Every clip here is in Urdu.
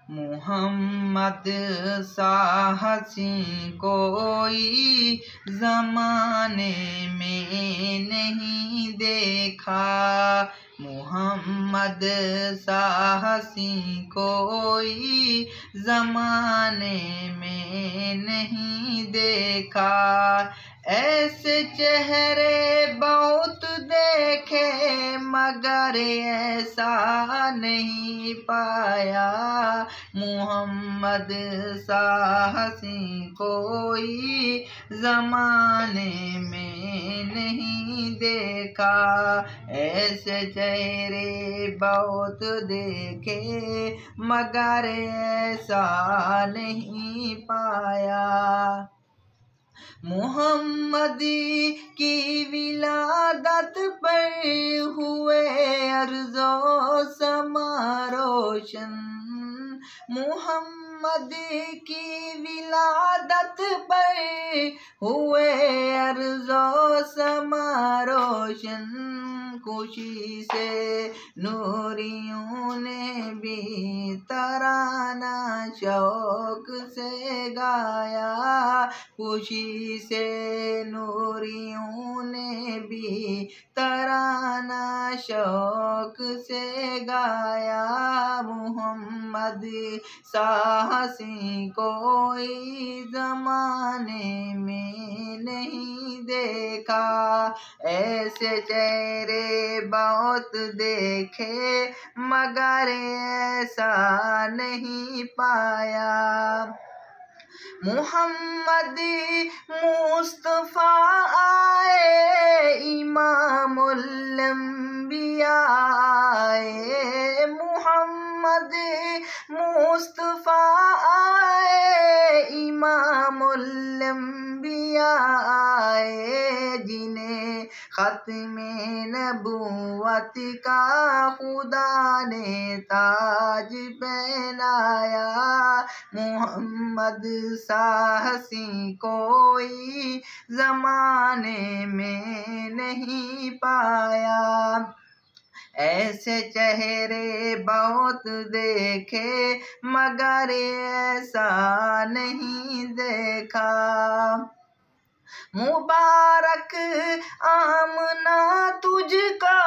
محمد سا حسین کوئی زمانے میں نہیں دیکھا، محمد سا حسین کوئی زمانے میں نہیں دیکھا، ایسے چہرے بہت دیکھے مگر ایسا نہیں پایا، محمد سا حسین کوئی زمانے میں نہیں دیکھا، ایسے چہرے بہت دیکھے مگر ایسا نہیں پایا، محمد کی ولادت پر ہوئے ارض و سما روشن، محمد کی ولادت پر ہوئے ارض و سما روشن، خوشی سے نوریوں نے بھی ترانہ شوق سے گایا، خوشی سے نوریوں نے بھی ترانہ شوق سے گایا، محمد سا حسین کوئی زمانے میں نہیں دیکھا، ایسے چہرے بہت دیکھے مگر ایسا نہیں پایا، محمد مصطفیٰ آئے امام الانبیاء آئے، محمد مصطفیٰ آئے امام الانبیاء آئے، جنہیں ختم نبوت کا خدا نے تاج پہنایا، محمد سا حسین کوئی زمانے میں نہیں پایا، ایسے چہرے بہت دیکھے مگر ایسا نہیں دیکھا، مبارک آمنہ تجھ کو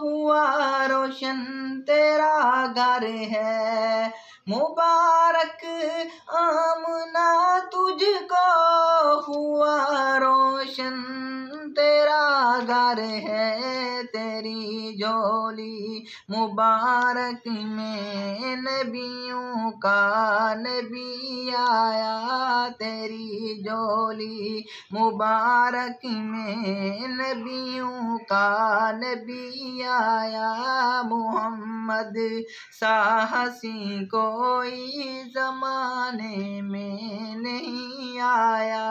ہوا روشن تیرا گھر ہے، مبارک آمنہ تجھ کو ہوا روشن تیرا گھر ہے، تیری جھولی مبارک میں نبیوں کا نبی آیا، تیری جھولی مبارک میں نبیوں کا نبی آیا، محمد سا حسین کوئی زمانے میں نہیں آیا۔